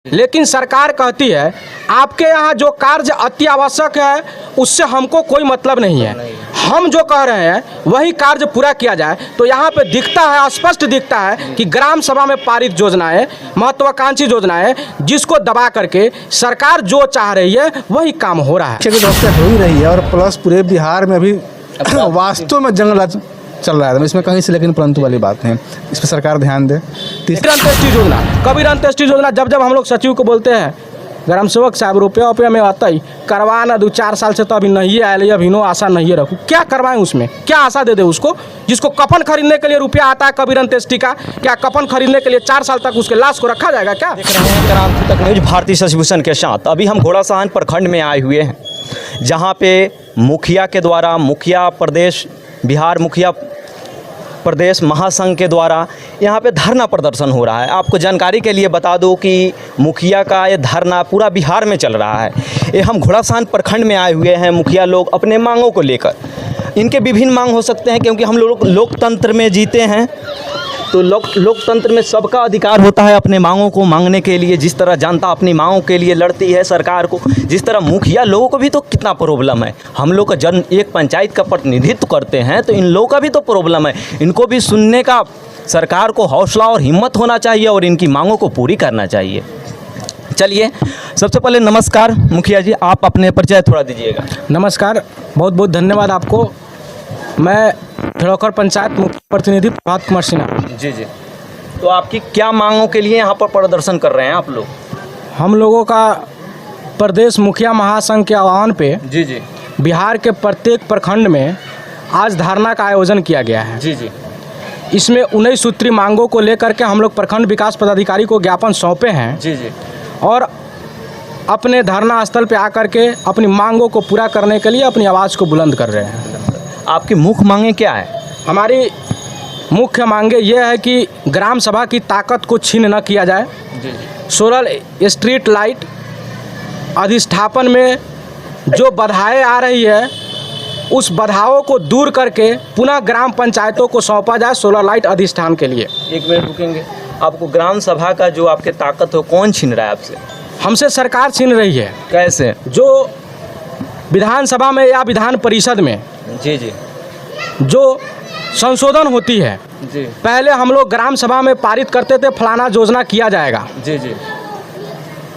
लेकिन सरकार कहती है आपके यहाँ जो कार्य अति आवश्यक है उससे हमको कोई मतलब नहीं है, हम जो कह रहे हैं वही कार्य पूरा किया जाए। तो यहाँ पे दिखता है, स्पष्ट दिखता है कि ग्राम सभा में पारित योजनाएं, महत्वाकांक्षी योजनाएं, जिसको दबा करके सरकार जो चाह रही है वही काम हो रहा है। हो ही रही है और प्लस पूरे बिहार में अभी वास्तव में जंग राज चल रहा है इसमें कहीं से, लेकिन परंतु वाली बात है, इस पर सरकार ध्यान दे। अंत्येष्टि योजना, कबीर अंत्येष्टि योजना, जब हम लोग सचिव को बोलते हैं ग्राम सेवक साहब रुपया में आता ही करवा ना 2-4 साल से तो अभी नहीं आए, अभी नो आशा नहीं रखूँ, क्या करवाएं उसमें, क्या आशा दे दे उसको, जिसको कफन खरीदने के लिए रुपया आता है कबीर अंत्येष्टि का, क्या कफन खरीदने के लिए 4 साल तक उसके लाश को रखा जाएगा क्या? देख रहे हैं क्रांति तक न्यूज भारतीय शशिभूषण के साथ। अभी हम घोड़ासहन प्रखंड में आए हुए हैं, जहाँ पे मुखिया के द्वारा, मुखिया प्रदेश, बिहार मुखिया प्रदेश महासंघ के द्वारा यहाँ पे धरना प्रदर्शन हो रहा है। आपको जानकारी के लिए बता दूं कि मुखिया का ये धरना पूरा बिहार में चल रहा है। ये हम घोड़ासहन प्रखंड में आए हुए हैं, मुखिया लोग अपने मांगों को लेकर। इनके विभिन्न मांग हो सकते हैं क्योंकि हम लोग लोकतंत्र में जीते हैं, तो लोकतंत्र में सबका अधिकार होता है अपने मांगों को मांगने के लिए। जिस तरह जनता अपनी मांगों के लिए लड़ती है सरकार को, जिस तरह मुखिया लोगों को भी तो कितना प्रॉब्लम है। हम लोग का एक पंचायत का प्रतिनिधित्व करते हैं तो इन लोगों का भी तो प्रॉब्लम है, इनको भी सुनने का सरकार को हौसला और हिम्मत होना चाहिए और इनकी मांगों को पूरी करना चाहिए। चलिए, सबसे पहले नमस्कार मुखिया जी, आप अपने परिचय थोड़ा दीजिएगा। नमस्कार, बहुत बहुत धन्यवाद आपको। मैं ठड़ोकर पंचायत मुख्य प्रतिनिधि प्रभात कुमार सिन्हा। जी जी, तो आपकी क्या मांगों के लिए यहाँ पर प्रदर्शन कर रहे हैं आप लोग? हम लोगों का प्रदेश मुखिया महासंघ के आह्वान पे जी जी, बिहार के प्रत्येक प्रखंड में आज धरना का आयोजन किया गया है। जी जी, इसमें 19 सूत्री मांगों को लेकर के हम लोग प्रखंड विकास पदाधिकारी को ज्ञापन सौंपे हैं। जी जी, और अपने धरना स्थल पे आकर के अपनी मांगों को पूरा करने के लिए अपनी आवाज़ को बुलंद कर रहे हैं। आपकी मुख्य मांगे क्या है? हमारी मुख्य मांगे ये है कि ग्राम सभा की ताकत को छीन न किया जाए। जी जी, सोलर स्ट्रीट लाइट अधिष्ठापन में जो बाधाएं आ रही है उस बाधाओं को दूर करके पुनः ग्राम पंचायतों को सौंपा जाए सोलर लाइट अधिष्ठान के लिए। एक मिनट रुकेंगे। आपको ग्राम सभा का जो आपके ताकत हो कौन छीन रहा है आपसे? हमसे सरकार छीन रही है। कैसे? जो विधानसभा में या विधान परिषद में जी जी, जो संशोधन होती है, जी, पहले हम लोग ग्राम सभा में पारित करते थे फलाना योजना किया जाएगा। जी जी,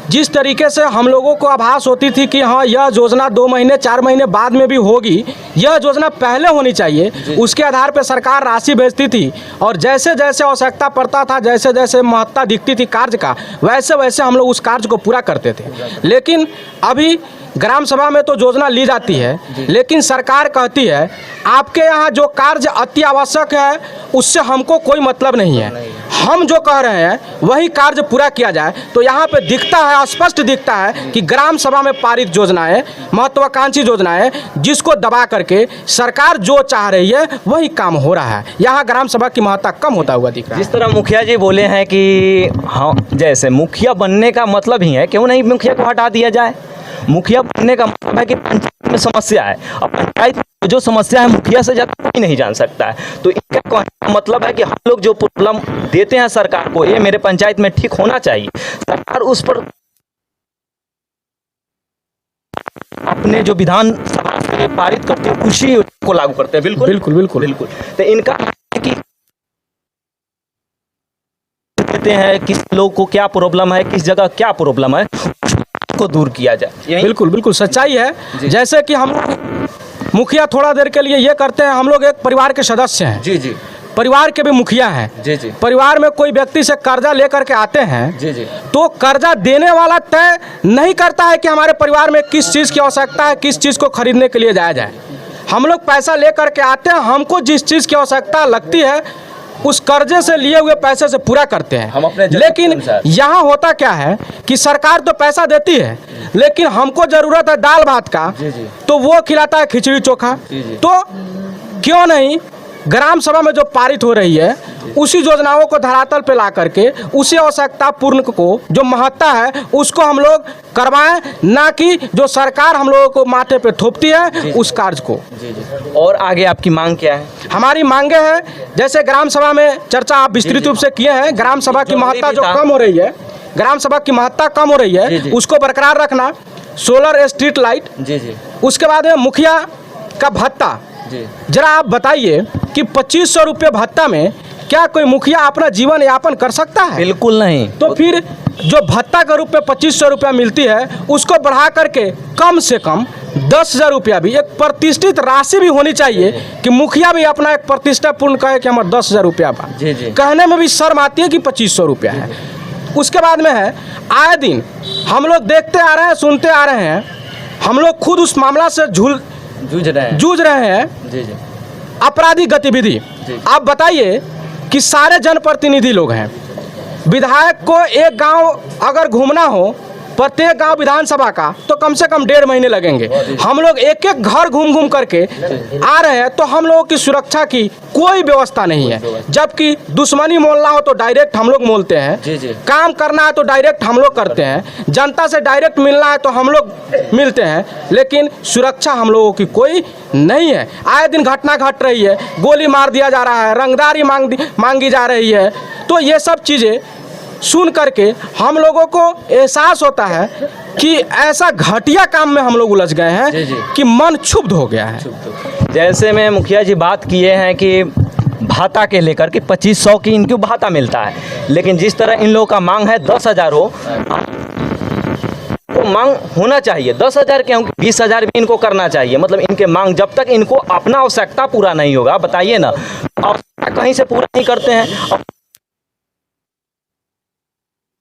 जिस तरीके से हम लोगों को आभास होती थी कि हाँ यह योजना 2 महीने 4 महीने बाद में भी होगी, यह योजना पहले होनी चाहिए, उसके आधार पर सरकार राशि भेजती थी और जैसे जैसे आवश्यकता पड़ता था, जैसे जैसे महत्ता दिखती थी कार्य का, वैसे वैसे हम लोग उस कार्य को पूरा करते थे। लेकिन अभी ग्राम सभा में तो योजना ली जाती है, लेकिन सरकार कहती है आपके यहाँ जो कार्य अति आवश्यक है उससे हमको कोई मतलब नहीं है, हम जो कह रहे हैं वही कार्य पूरा किया जाए। तो यहाँ पे दिखता है, स्पष्ट दिखता है कि ग्राम सभा में पारित योजनाएं, महत्वाकांक्षी योजनाएं, जिसको दबा करके सरकार जो चाह रही है वही काम हो रहा है। यहाँ ग्राम सभा की महत्ता कम होता हुआ दिख रहा है। जिस तरह मुखिया जी बोले हैं कि हाँ, जैसे मुखिया बनने का मतलब ही है, क्यों नहीं मुखिया को हटा दिया जाए? मुखिया बनने का मतलब है कि पंचायत में समस्या है, और पंचायत में जो समस्या है मुखिया से ज़्यादा कोई नहीं जान सकता है। तो इनका कहने का मतलब है कि हम लोग जो प्रॉब्लम देते हैं सरकार को, ये मेरे पंचायत में ठीक होना चाहिए, सरकार उस पर अपने जो विधान सभा से पारित करते हैं उसी को लागू करते हैं। बिल्कुल बिल्कुल बिल्कुल बिल्कुल। तो इनका है कि कहते हैं किस लोग को क्या प्रॉब्लम है, किस जगह क्या प्रॉब्लम है, को दूर किया जाए। बिल्कुल बिल्कुल सच्चाई है। जैसे कि हम मुखिया थोड़ा देर के लिए ये करते हैं, हम लोग एक परिवार के सदस्य हैं। जी जी, परिवार के भी मुखिया हैं। जी जी, परिवार में कोई व्यक्ति से कर्जा लेकर के आते हैं, जी जी, तो कर्जा देने वाला तय नहीं करता है कि हमारे परिवार में किस चीज़ की आवश्यकता है, किस चीज़ को खरीदने के लिए जाया जाए। हम लोग पैसा लेकर के आते हैं, हमको जिस चीज़ की आवश्यकता लगती है उस कर्जे से लिए हुए पैसे से पूरा करते हैं। हम अपने लेकिन यहाँ होता क्या है कि सरकार तो पैसा देती है, लेकिन हमको जरूरत है दाल भात का, तो वो खिलाता है खिचड़ी चोखा। तो क्यों नहीं ग्राम सभा में जो पारित हो रही है उसी योजनाओं को धरातल पे ला करके उसी आवश्यकता पूर्ण को जो महत्ता है उसको हम लोग करवाएं, ना कि जो सरकार हम लोगों को माथे पे थोपती है उस कार्य को। और आगे आपकी मांग क्या है? हमारी मांगे हैं, जैसे ग्राम सभा में चर्चा आप विस्तृत रूप से किए हैं, ग्राम सभा की महत्ता जो कम हो रही है, ग्राम सभा की महत्ता कम हो रही जी, है जी। उसको बरकरार रखना, सोलर स्ट्रीट लाइट, जी जी उसके बाद में मुखिया का भत्ता। जी जरा आप बताइए कि 2500 रुपये भत्ता में क्या कोई मुखिया अपना जीवन यापन कर सकता है? बिल्कुल नहीं। तो फिर जो भत्ता के रूप में 2500 रुपया मिलती है उसको बढ़ा करके कम से कम 10,000 रुपया भी, एक प्रतिष्ठित राशि भी होनी चाहिए कि मुखिया भी अपना एक प्रतिष्ठापूर्ण कहे कि हमारा 10,000 रुपया बा। जी, जी। कहने में भी शर्म आती है कि 2500 रुपया है। उसके बाद में है, आए दिन हम लोग देखते आ रहे हैं, सुनते आ रहे हैं, हम लोग खुद उस मामला से जूझ रहे हैं, जी जी आपराधिक गतिविधि। जी। आप बताइए कि सारे जनप्रतिनिधि लोग हैं, विधायक को एक गांव अगर घूमना हो, प्रत्येक गांव विधानसभा का, तो कम से कम 1.5 महीने लगेंगे। हम लोग एक एक घर घूम घूम करके आ रहे हैं, तो हम लोगों की सुरक्षा की कोई व्यवस्था नहीं है। जबकि दुश्मनी मोलना हो तो डायरेक्ट हम लोग मोलते जी, हैं, जी। काम करना है तो डायरेक्ट हम लोग करते हैं, जनता से डायरेक्ट मिलना है तो हम लोग मिलते हैं, लेकिन सुरक्षा हम लोगों की कोई नहीं है। आए दिन घटना घट रही है, गोली मार दिया जा रहा है, रंगदारी मांगी जा रही है। तो ये सब चीज़ें सुन करके हम लोगों को एहसास होता है कि ऐसा घटिया काम में हम लोग उलझ गए हैं जी, जी। कि मन क्षुब्ध हो गया है। जैसे में मुखिया जी बात किए हैं कि भाता के लेकर के 2500 की इनको भाता मिलता है, लेकिन जिस तरह इन लोगों का मांग है 10,000 हो, तो मांग होना चाहिए 10,000 के, 20,000 भी इनको करना चाहिए। मतलब इनके मांग जब तक इनको अपना आवश्यकता पूरा नहीं होगा, बताइए ना, आवश्यकता कहीं से पूरा नहीं करते हैं,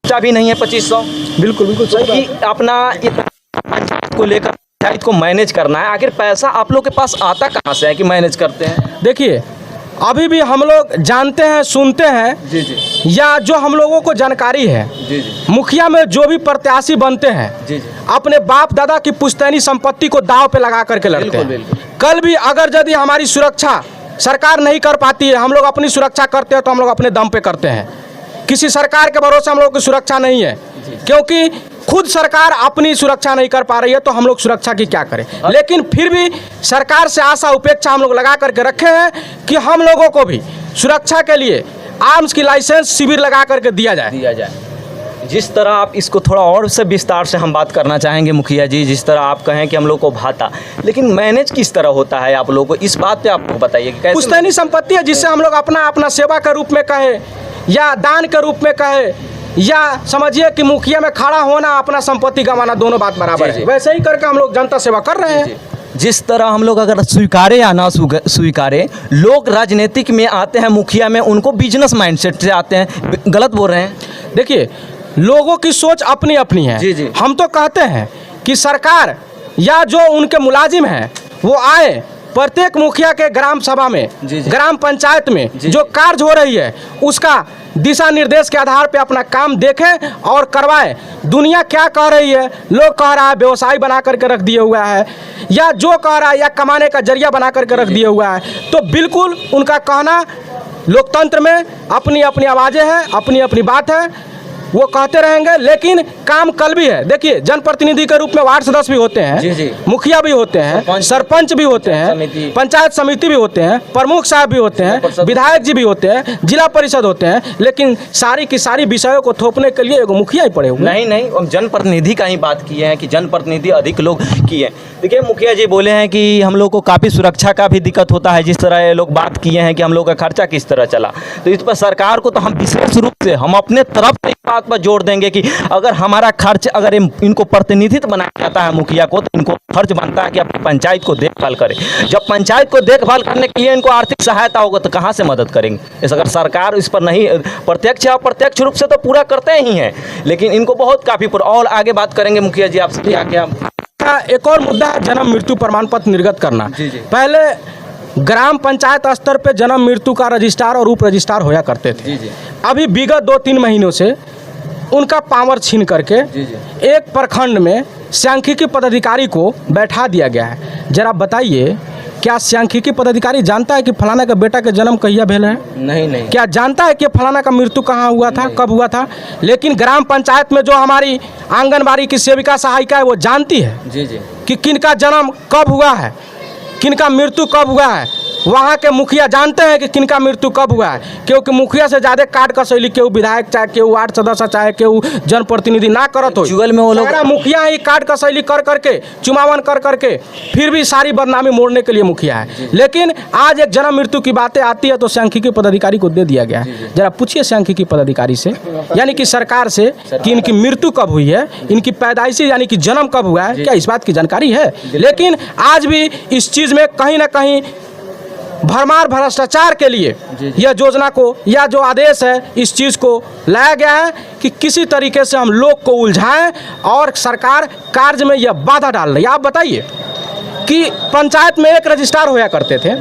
भी नहीं है 2500। बिल्कुल बिल्कुल सही बात। कि अपना पंचायत को लेकर पंचायत को मैनेज करना है, आखिर पैसा आप लोग के पास आता कहाँ से है कि मैनेज करते हैं? देखिए, अभी भी हम लोग जानते हैं, सुनते हैं, जी जी या जो हम लोगों को जानकारी है, जी जी मुखिया में जो भी प्रत्याशी बनते हैं, जी जी अपने बाप दादा की पुश्तैनी संपत्ति को दांव पे लगा करके लड़ते बिल्कुल, हैं। बिल्कुल। कल भी अगर यदि हमारी सुरक्षा सरकार नहीं कर पाती है, हम लोग अपनी सुरक्षा करते हैं तो हम लोग अपने दम पे करते हैं। किसी सरकार के भरोसे हम लोग की सुरक्षा नहीं है, क्योंकि खुद सरकार अपनी सुरक्षा नहीं कर पा रही है, तो हम लोग सुरक्षा की क्या करें। लेकिन फिर भी सरकार से आशा उपेक्षा हम लोग लगा करके रखे हैं कि हम लोगों को भी सुरक्षा के लिए आर्म्स की लाइसेंस शिविर लगा करके दिया जाए। जिस तरह आप इसको थोड़ा और से विस्तार से हम बात करना चाहेंगे मुखिया जी, जिस तरह आप कहें कि हम लोग को भाता, लेकिन मैनेज किस तरह होता है आप लोगों को, इस बात पे आपको बताइए कि कैसे। पुश्तैनी संपत्ति है जिससे हम लोग अपना सेवा के रूप में कहे या दान के रूप में कहे, या समझिए कि मुखिया में खड़ा होना, अपना संपत्ति गंवाना, दोनों बात बराबर जी, है। वैसे ही करके हम लोग जनता सेवा कर रहे हैं। जिस तरह हम लोग अगर स्वीकारे या ना स्वीकारे, लोग राजनीतिक में आते हैं, मुखिया में उनको बिजनेस माइंडसेट से आते हैं, गलत बोल रहे हैं? देखिए, लोगों की सोच अपनी अपनी है। जी, जी। हम तो कहते हैं कि सरकार या जो उनके मुलाजिम हैं वो आए, प्रत्येक मुखिया के ग्राम सभा में, जी, जी। ग्राम पंचायत में जी, जो कार्य हो रही है उसका दिशा निर्देश के आधार पे अपना काम देखें और करवाएं। दुनिया क्या कह रही है, लोग कह रहा है व्यवसाय बना करके रख दिया हुआ है, या जो कह रहा है या कमाने का जरिया बना करके रख दिया हुआ है, तो बिल्कुल उनका कहना, लोकतंत्र में अपनी अपनी आवाज़ें हैं, अपनी अपनी बात है, वो कहते रहेंगे, लेकिन काम कल भी है। देखिए, जनप्रतिनिधि के रूप में वार्ड सदस्य भी होते जी, जी। हैं, मुखिया भी होते हैं, सरपंच भी होते हैं, पंचायत समिति भी होते हैं, प्रमुख साहब भी होते हैं, विधायक जी भी होते हैं, जिला परिषद होते हैं, लेकिन सारी की सारी विषयों को थोपने के लिए एगो मुखिया ही पड़े हुए। नहीं, हम जनप्रतिनिधि का ही बात किए हैं कि जनप्रतिनिधि अधिक लोग किए। देखिए, मुखिया जी बोले हैं कि हम लोग को काफ़ी सुरक्षा का भी दिक्कत होता है। जिस तरह ये लोग बात किए हैं कि हम लोग का खर्चा किस तरह चला, तो इस पर सरकार को तो हम विशेष रूप से हम अपने तरफ से बात पर जोर देंगे कि अगर हमारा खर्च, अगर इनको प्रतिनिधित्व बनाया जाता है मुखिया को, तो इनको फर्ज बनता है कि अपनी पंचायत को देखभाल करें। जब पंचायत को देखभाल करने के लिए इनको आर्थिक सहायता होगा तो कहाँ से मदद करेंगे? इस अगर सरकार इस पर नहीं, प्रत्यक्ष या अप्रत्यक्ष रूप से तो पूरा करते ही हैं, लेकिन इनको बहुत काफ़ी और आगे बात करेंगे मुखिया जी आपसे क्या क्या। एक और मुद्दा है जन्म मृत्यु प्रमाण पत्र निर्गत करना। जी, जी। पहले ग्राम पंचायत स्तर पे जन्म मृत्यु का रजिस्ट्रार और उप रजिस्ट्रार होया करते थे। जी, जी। अभी विगत 2-3 महीनों से उनका पावर छीन करके जी, जी। एक प्रखंड में सांख्यिकी पदाधिकारी को बैठा दिया गया है। जरा बताइए, क्या सांख्यिकी पदाधिकारी जानता है कि फलाना का बेटा का जन्म कहिया भेल है? नहीं। क्या जानता है कि फलाना का मृत्यु कहाँ हुआ था, कब हुआ था? लेकिन ग्राम पंचायत में जो हमारी आंगनबाड़ी की सेविका सहायिका है वो जानती है जी, जी। कि किनका जन्म कब हुआ है, किनका मृत्यु कब हुआ है। वहाँ के मुखिया जानते हैं कि किनका मृत्यु कब हुआ है, क्योंकि मुखिया से ज़्यादा काट कसैली केहू विधायक चाहे केहू वार्ड सदस्य चाहे केहू जनप्रतिनिधि ना करत हो। जुगल में वो लोग मुखिया ही काट कसैली कर करके चुमावन कर करके फिर भी सारी बदनामी मोड़ने के लिए मुखिया है। लेकिन आज एक जन्म मृत्यु की बातें आती है तो सांख्यिकी पदाधिकारी को दे दिया गया है। जरा पूछिए सांख्यिकी पदाधिकारी से यानी कि सरकार से कि इनकी मृत्यु कब हुई है, इनकी पैदाइशी यानी कि जन्म कब हुआ है, क्या इस बात की जानकारी है? लेकिन आज भी इस चीज़ में कहीं ना कहीं भरमार भ्रष्टाचार के लिए यह योजना को या जो आदेश है इस चीज़ को लाया गया है कि किसी तरीके से हम लोग को उलझाएं और सरकार कार्य में यह बाधा डाल रही है। आप बताइए कि पंचायत में एक रजिस्ट्रार होया करते थे,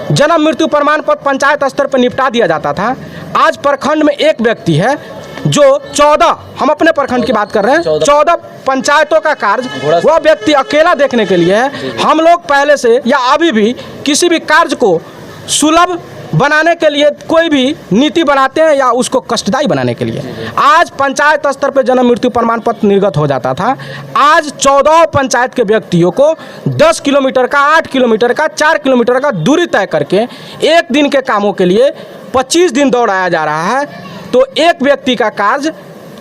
जन्म मृत्यु प्रमाण पत्र पंचायत स्तर पर निपटा दिया जाता था। आज प्रखंड में एक व्यक्ति है जो 14, हम अपने प्रखंड की बात कर रहे हैं, 14 पंचायतों का कार्य वह व्यक्ति अकेला देखने के लिए है। हम लोग पहले से या अभी भी किसी भी कार्य को सुलभ बनाने के लिए कोई भी नीति बनाते हैं या उसको कष्टदायी बनाने के लिए। आज पंचायत स्तर पर जन्म मृत्यु प्रमाण पत्र निर्गत हो जाता था, आज 14 पंचायत के व्यक्तियों को 10 किलोमीटर का, 8 किलोमीटर का, 4 किलोमीटर का दूरी तय करके एक दिन के कामों के लिए 25 दिन दौड़ाया जा रहा है। तो एक व्यक्ति का कार्य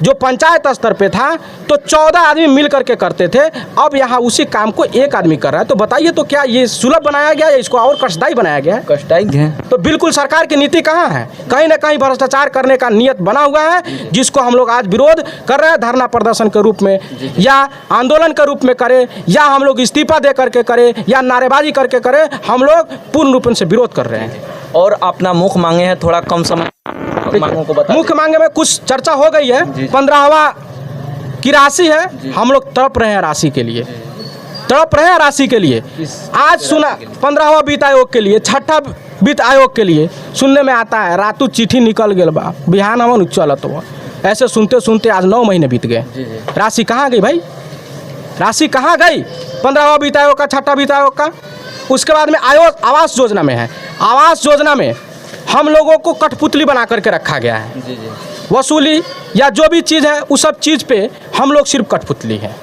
जो पंचायत स्तर पे था तो 14 आदमी मिल करके करते थे, अब यहाँ उसी काम को एक आदमी कर रहा है। तो बताइए तो क्या ये सुलभ बनाया गया या इसको और कष्टदायी बनाया गया है? कष्टदायी है। तो बिल्कुल सरकार की नीति कहाँ है? कहीं ना कहीं भ्रष्टाचार करने का नियत बना हुआ है, जिसको हम लोग आज विरोध कर रहे हैं, धरना प्रदर्शन के रूप में या आंदोलन के रूप में करें या हम लोग इस्तीफा दे करके करें या नारेबाजी करके करें, हम लोग पूर्ण रूप से विरोध कर रहे हैं। और अपना मुख्य मांगे हैं, थोड़ा कम समय मांगों को बता। मुख्य मांगे में कुछ चर्चा हो गई है, 15वां की राशि है, हम लोग तड़प रहे हैं राशि के लिए, तड़प रहे हैं राशि के लिए। आज सुना 15वां वित्त आयोग के लिए, 6ठा वित्त आयोग के लिए सुनने में आता है रातू चिट्ठी निकल गया बा, बिहान हमन चलत हुआ। ऐसे सुनते सुनते आज 9 महीने बीत गए। राशि कहाँ गई भाई? राशि कहाँ गई? 15वां वित्त आयोग का, 6ठा वित्त आयोग का। उसके बाद में आवास योजना में है, आवास योजना में हम लोगों को कठपुतली बना करके रखा गया है। वसूली या जो भी चीज़ है उस सब चीज़ पे हम लोग सिर्फ कठपुतली है।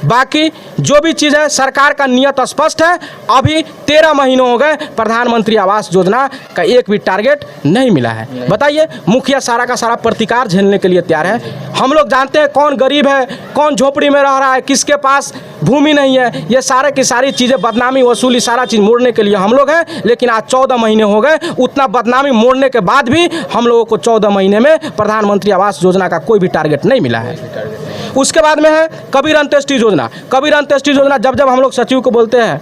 बाकी जो भी चीज़ है सरकार का नियत स्पष्ट है। अभी 13 महीनों हो गए, प्रधानमंत्री आवास योजना का एक भी टारगेट नहीं मिला है। बताइए, मुखिया सारा का सारा प्रतिकार झेलने के लिए तैयार है। हम लोग जानते हैं कौन गरीब है, कौन झोपड़ी में रह रहा है, किसके पास भूमि नहीं है, ये सारे की सारी चीज़ें बदनामी वसूली सारा चीज़ मोड़ने के लिए हम लोग हैं। लेकिन आज 14 महीने हो गए, उतना बदनामी मोड़ने के बाद भी हम लोगों को 14 महीने में प्रधानमंत्री आवास योजना का कोई भी टारगेट नहीं मिला है। उसके बाद में है कबीर अंत्येष्टि योजना। कबीर अंत्येष्टि योजना जब जब हम लोग सचिव को बोलते हैं,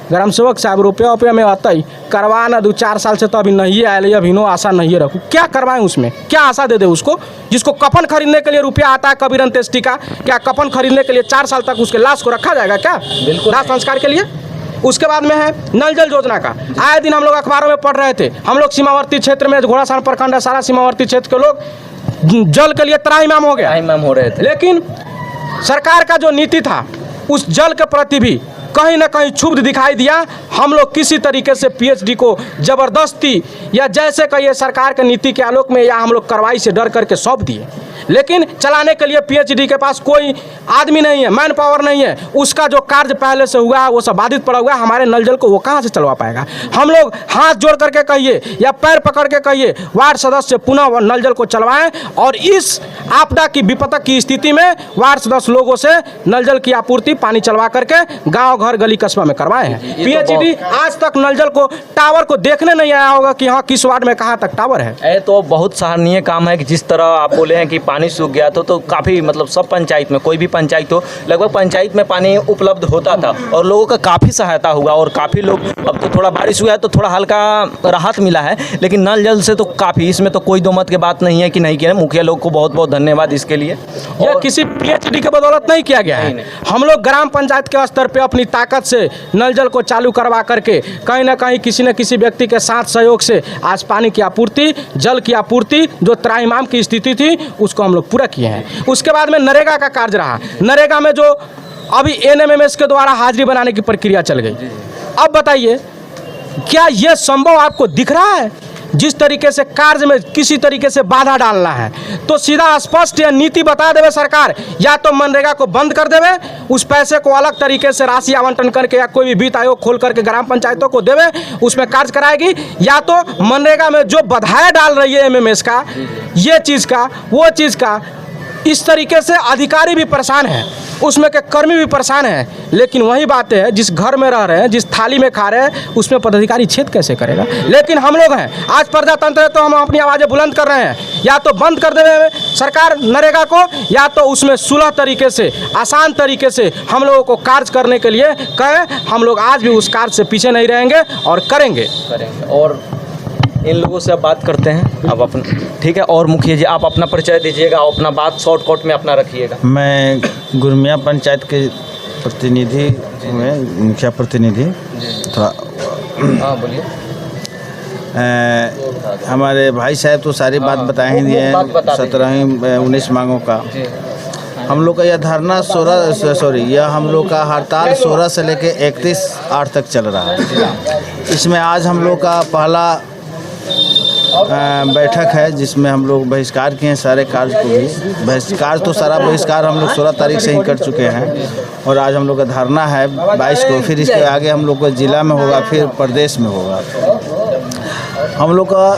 ग्राम सेवक साहब रुपया में आता ही करवा ना 2-4 साल से तो अभी नहीं आए, अभी नो आशा नहीं रखूँ। क्या करवाएं उसमें? क्या आशा दे दे उसको? जिसको कफन खरीदने के लिए रुपया आता है कबीर अंत्येष्टि का, क्या कफन खरीदने के लिए 4 साल तक उसके लाश को रखा जाएगा क्या? बिल्कुल, लाश संस्कार के लिए। उसके बाद में है नल जल योजना का। आए दिन हम लोग अखबारों में पढ़ रहे थे, हम लोग सीमावर्ती क्षेत्र में, घोड़ासहन प्रखंड है, सारा सीमावर्ती क्षेत्र के लोग जल के लिए त्राहिमाम हो गया, त्राहिमाम हो रहे थे। लेकिन सरकार का जो नीति था उस जल के प्रति भी कहीं ना कहीं क्षुब्ध दिखाई दिया। हम लोग किसी तरीके से पीएचडी को जबरदस्ती या जैसे कहिए सरकार के नीति के आलोक में या हम लोग कार्रवाई से डर करके सौंप दिए, लेकिन चलाने के लिए पीएचडी के पास कोई आदमी नहीं है, मैन पावर नहीं है। उसका जो कार्य पहले से हुआ है वो सब बाधित पड़ा हुआ है। हमारे नल जल को वो कहाँ से चलवा पाएगा? हम लोग हाथ जोड़ करके कहिए या पैर पकड़ के कहिए, वार्ड सदस्य पुनः नल जल को चलवाएं और इस आपदा की विपदा की स्थिति में वार्ड सदस्य लोगों से नल जल की आपूर्ति पानी चलवा करके गाँव घर गली कस्बा में करवाए हैं। पीएचडी आज तक नल जल को टावर को देखने नहीं आया होगा कि हाँ किस वार्ड में कहाँ तक टावर है। ये तो बहुत सराहनीय काम है कि जिस तरह आप बोले हैं कि पानी सूख गया तो काफ़ी मतलब सब पंचायत में, कोई भी पंचायत हो, लगभग पंचायत में पानी उपलब्ध होता था और लोगों का काफ़ी सहायता हुआ और काफ़ी लोग, अब तो थोड़ा बारिश हुआ है तो थोड़ा हल्का राहत मिला है, लेकिन नल जल से तो काफ़ी, इसमें तो कोई दो मत की बात नहीं है कि नहीं किया। मुखिया लोग को बहुत बहुत धन्यवाद इसके लिए। यह किसी पीएचडी के बदौलत नहीं किया गया है। हम लोग ग्राम पंचायत के स्तर पे अपनी ताकत से नल जल को चालू करवा करके कहीं ना कहीं किसी न किसी व्यक्ति के साथ सहयोग से आज पानी की आपूर्ति, जल की आपूर्ति जो त्राहिमाम की स्थिति थी उसको हम लोग पूरा किए हैं। उसके बाद में नरेगा का कार्य रहा। नरेगा में जो अभी एनएमएमएस के द्वारा हाजिरी बनाने की प्रक्रिया चल गई, अब बताइए क्या यह संभव आपको दिख रहा है जिस तरीके से कार्य में किसी तरीके से बाधा डालना है तो सीधा स्पष्ट या नीति बता देवे सरकार, या तो मनरेगा को बंद कर देवे, उस पैसे को अलग तरीके से राशि आवंटन करके या कोई भी वित्त आयोग खोल करके ग्राम पंचायतों को देवे, उसमें कार्य कराएगी, या तो मनरेगा में जो बाधाएं डाल रही है एमएमएस का, ये चीज़ का वो चीज़ का, इस तरीके से अधिकारी भी परेशान हैं, उसमें के कर्मी भी परेशान हैं। लेकिन वही बात है, जिस घर में रह रहे हैं, जिस थाली में खा रहे हैं, उसमें पदाधिकारी छेद कैसे करेगा। लेकिन हम लोग हैं आज प्रजातंत्र है, तो हम अपनी आवाज़ें बुलंद कर रहे हैं, या तो बंद कर देवे सरकार नरेगा को, या तो उसमें सुलह तरीके से आसान तरीके से हम लोगों को कार्य करने के लिए कहें। हम लोग आज भी उस कार्य से पीछे नहीं रहेंगे और करेंगे। और इन लोगों से अब बात करते हैं। अब अपना ठीक है। और मुखिया जी आप अपना परिचय दीजिएगा और अपना बात शॉर्टकट में अपना रखिएगा। मैं गुरमिया पंचायत के प्रतिनिधि में मुखिया प्रतिनिधि। थोड़ा हाँ बोलिए। हमारे भाई साहब तो सारी बात बता ही दिए हैं, 17-19 मांगों का। हम लोग का यह धरना यह हम लोग का हड़ताल 16 से लेके 31/8 तक चल रहा है। इसमें आज हम लोग का पहला बैठक है, जिसमें हम लोग बहिष्कार किए हैं सारे कार्य को भी। बहिष्कार तो सारा बहिष्कार हम लोग 16 तारीख से ही कर चुके हैं, और आज हम लोग का धरना है 22 को। फिर इसके आगे हम लोग को जिला में होगा, फिर प्रदेश में होगा। हम लोग का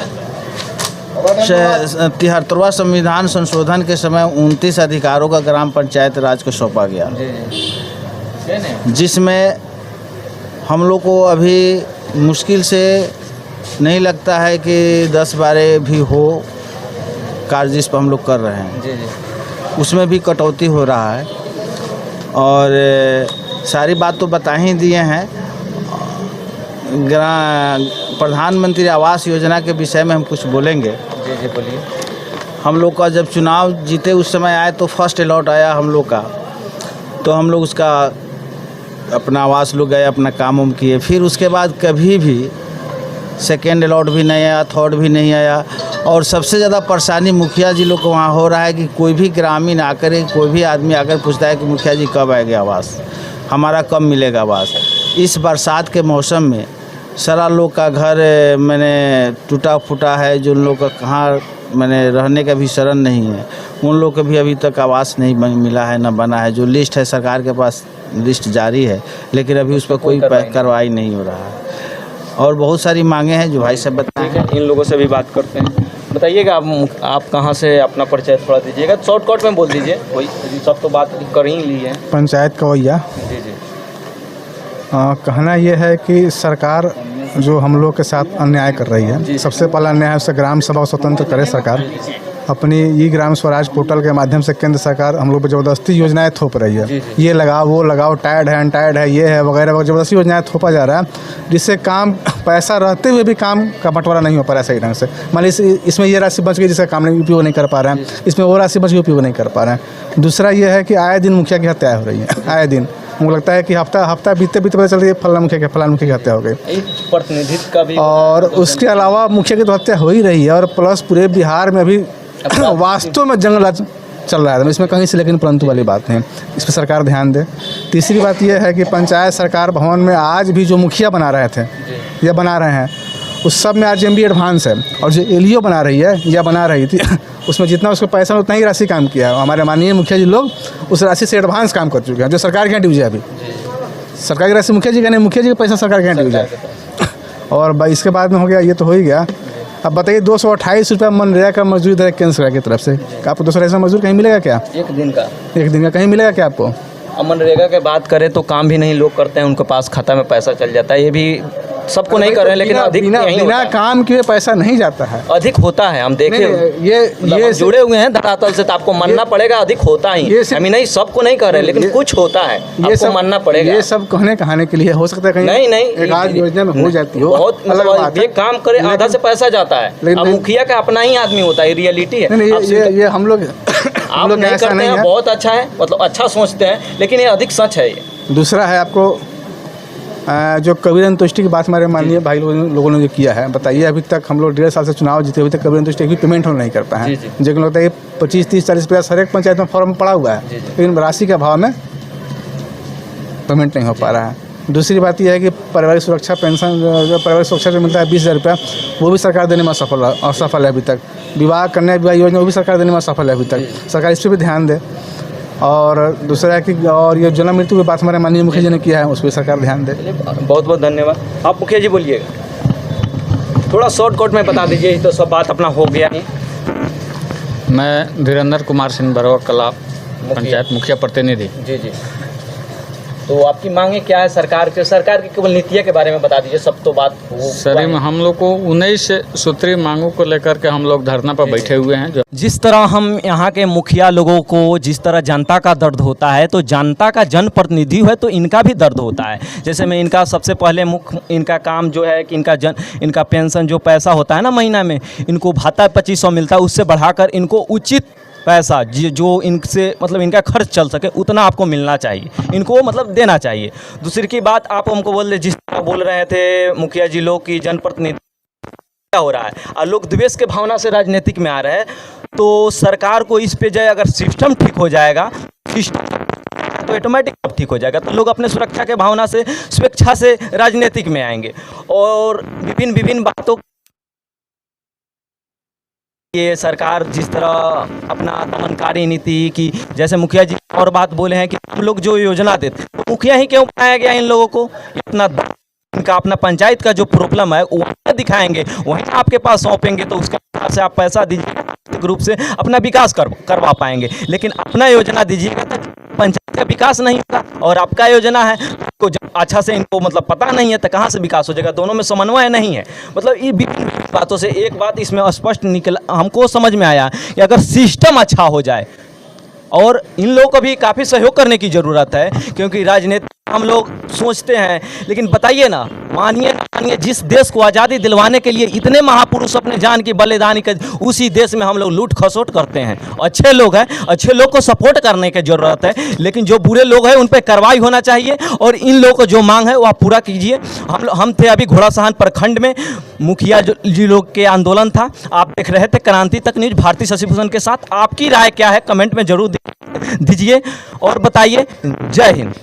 73वां संविधान संशोधन के समय 29 अधिकारों का ग्राम पंचायत राज को सौंपा गया, जिसमें हम लोग को अभी मुश्किल से नहीं लगता है कि 10-12 भी हो कार्य जिस पर हम लोग कर रहे हैं, उसमें भी कटौती हो रहा है। और सारी बात तो बता ही दिए हैं। प्रधानमंत्री आवास योजना के विषय में हम कुछ बोलेंगे। जी बोलिए। हम लोग का जब चुनाव जीते उस समय आए तो फर्स्ट अलॉट आया हम लोग का, तो हम लोग उसका अपना आवास लोग गए, अपना काम उम किए। फिर उसके बाद कभी भी सेकेंड अलॉट भी नहीं आया, थर्ड भी नहीं आया। और सबसे ज़्यादा परेशानी मुखिया जी लोग को वहाँ हो रहा है कि कोई भी ग्रामीण आकर, कोई भी आदमी आकर पूछता है कि मुखिया जी कब आएगा आवास, हमारा कब मिलेगा आवास। इस बरसात के मौसम में सारा लोग का घर मैंने टूटा फूटा है, जो उन लोग का कहाँ मैंने रहने का भी शरण नहीं है, उन लोग को भी अभी तक आवास नहीं मिला है, ना बना है। जो लिस्ट है सरकार के पास लिस्ट जारी है, लेकिन अभी उस पर कोई कार्रवाई नहीं हो रहा है। और बहुत सारी मांगे हैं जो भाई साहब बताएंगे। इन लोगों से भी बात करते हैं। बताइएगा आप कहाँ से, अपना परिचय थोड़ा दीजिएगा, शॉर्टकट में बोल दीजिए। वही सब तो बात कर ही ली है। पंचायत कवैया। जी जी। कहना यह है कि सरकार जो हम लोग के साथ अन्याय कर रही है, सबसे पहला अन्याय है उससे ग्राम सभा स्वतंत्र करे सरकार। अपनी ई ग्राम स्वराज पोर्टल के माध्यम से केंद्र सरकार हम लोग पर ज़बरदस्ती योजनाएं थोप रही है। ये लगाओ, वो लगाओ, टायर्ड है, अनटायर्ड है, ये है वगैरह वगैरह, ज़बरदस्ती योजनाएं थोपा जा रहा है, जिससे काम पैसा रहते हुए भी काम का बंटवारा नहीं हो पा रहा है सही ढंग से। मान लीजिए इसमें ये राशि बच गई जिसका काम नहीं उपयोग नहीं कर पा रहे हैं, इसमें वो राशि बच गई उपयोग नहीं कर पा रहे हैं। दूसरा ये है कि आए दिन मुखिया की हत्या हो रही है, आए दिन हमको लगता है कि हफ्ता बीतते पता चल रही है फलाना मुखिया की हत्या हो गई। प्रतिनिधित्व का भी, और उसके अलावा मुखिया की तो हत्या हो ही रही है, और प्लस पूरे बिहार में अभी वास्तव में जंग राज चल रहा है। इसमें कहीं से लेकिन परंतु वाली बात है, इस पर सरकार ध्यान दे। तीसरी बात यह है कि पंचायत सरकार भवन में आज भी जो मुखिया बना रहे थे या बना रहे हैं, उस सब में RGMB एडवांस है, और जो LEO बना रही है या बना रही थी उसमें जितना उसको पैसा उतना ही राशि काम किया है। हमारे माननीय मुखिया जी लोग उस राशि से एडवांस काम कर चुके हैं, जो सरकार के यहाँ ड्यूज है। अभी सरकार की राशि मुखिया जी का नहीं, मुखिया जी का पैसा सरकार के यहाँ ड्यूज है। और इसके बाद में हो गया, ये तो हो ही गया। अब बताइए 228 रुपया मनरेगा का मजदूरी दे कैंद्र सरकार की तरफ से। आपको 228 मजदूर कहीं मिलेगा क्या? एक दिन का कहीं मिलेगा क्या आपको? मनरेगा की बात करें तो काम भी नहीं लोग करते हैं, उनके पास खाता में पैसा चल जाता है। ये भी सबको नहीं कर रहे हैं, लेकिन अधिक बिना काम के पैसा नहीं जाता है, अधिक होता है। हम देखे ये जुड़े हुए हैं धरातल से, तो आपको मानना पड़ेगा अधिक होता ही। हम नहीं सबको नहीं कर रहे, लेकिन कुछ होता है, आपको मानना पड़ेगा। ये सब कहने के लिए हो सकता है कहीं नहीं एक आध योजना में हो जाती हो, बहुत मतलब एक काम करे आधा से पैसा जाता है। अब मुखिया का अपना ही आदमी होता है, रियलिटी है। ये हम लोग आप नहीं करते हैं, बहुत अच्छा है, मतलब अच्छा सोचते हैं, लेकिन ये अधिक सच है। ये दूसरा है आपको जो कबीर अंत्येष्टि की बात हमारे माननीय भाई लोगों ने जो किया है, बताइए अभी तक हम लोग 1.5 साल से चुनाव जीते, अभी तक कबीर अंत्येष्टि की पेमेंट हम नहीं कर पाए हैं। लेकिन लगता है 25, 30, 40 50 हर एक पंचायत में फॉर्म पड़ा हुआ है, लेकिन राशि के अभाव में पेमेंट नहीं हो पा रहा है। दूसरी बात यह है कि पारिवारिक सुरक्षा पेंशन पारिवारिक सुरक्षा जो मिलता है 20,000 रुपया, वो भी सरकार देने में असफल है अभी तक। विवाह कन्या विवाह योजना वो भी सरकार देने में असफल है अभी तक। सरकार इस पर भी ध्यान दे। और दूसरा है कि और ये जन्म मृत्यु की बात हमारे माननीय मुखिया जी ने किया है, उस पर सरकार ध्यान दे। बहुत बहुत धन्यवाद। आप मुखिया जी बोलिएगा, थोड़ा शॉर्टकट में बता दीजिए, तो सब बात अपना हो गया है। मैं धीरेन्द्र कुमार सिंह बरवा कला पंचायत मुखिया प्रतिनिधि। जी जी। तो आपकी मांगे क्या है सरकार की केवल नीतियों के बारे में बता दीजिए, सब तो बात हो। सर हम लोग को 19 सूत्रीय मांगों को लेकर के हम लोग धरना पर बैठे हुए हैं। जो जिस तरह हम यहाँ के मुखिया लोगों को, जिस तरह जनता का दर्द होता है, तो जनता का जनप्रतिनिधि है तो इनका भी दर्द होता है। जैसे मैं इनका सबसे पहले मुख्य इनका काम जो है कि इनका पेंशन जो पैसा होता है ना महीना में, इनको भाता 2500 मिलता है, उससे बढ़ाकर इनको उचित पैसा जो इनसे मतलब इनका खर्च चल सके उतना आपको मिलना चाहिए, इनको मतलब देना चाहिए। दूसरी की बात आप हमको बोल रहे, जिस तरह बोल रहे थे मुखिया जी लोग की जनप्रतिनिधि क्या हो रहा है और लोग द्वेष के भावना से राजनीतिक में आ रहे हैं, तो सरकार को इस पे जाए, अगर सिस्टम ठीक हो जाएगा तो ऑटोमेटिक ठीक हो जाएगा, तो लोग अपने सुरक्षा के भावना से स्वेच्छा से राजनीतिक में आएंगे और विभिन्न बातों ये सरकार जिस तरह अपना दमनकारी नीति की, जैसे मुखिया जी और बात बोले हैं कि हम लोग जो योजना देते तो मुखिया ही क्यों बनाया गया इन लोगों को, इनका अपना पंचायत का जो प्रॉब्लम है वहीं दिखाएंगे, वहीं आपके पास सौंपेंगे, तो उसके हिसाब से आप पैसा दीजिए ग्रुप से अपना विकास करवा पाएंगे। लेकिन अपना योजना दीजिएगा तो पंचायत का विकास नहीं होगा, और आपका योजना है तो अच्छा से इनको मतलब पता नहीं है तो कहाँ से विकास हो जाएगा, दोनों में समन्वय नहीं है। मतलब ये विभिन्न बातों से एक बात इसमें स्पष्ट निकला, हमको समझ में आया कि अगर सिस्टम अच्छा हो जाए, और इन लोगों को भी काफ़ी सहयोग करने की ज़रूरत है, क्योंकि राजनीति हम लोग सोचते हैं, लेकिन बताइए ना, मानिए जिस देश को आज़ादी दिलवाने के लिए इतने महापुरुष अपने जान की बलिदानी कर, उसी देश में हम लोग लूट खसोट करते हैं। अच्छे लोग हैं, अच्छे लोग को सपोर्ट करने की ज़रूरत है, लेकिन जो बुरे लोग हैं उन पर कार्रवाई होना चाहिए, और इन लोगों को जो मांग है वो आप पूरा कीजिए। हम थे अभी घोड़ासहन प्रखंड में, मुखिया जी लोग के आंदोलन था, आप देख रहे थे क्रांति तक न्यूज भारती शशिभूषण के साथ। आपकी राय क्या है कमेंट में जरूर दीजिए और बताइए। जय हिंद।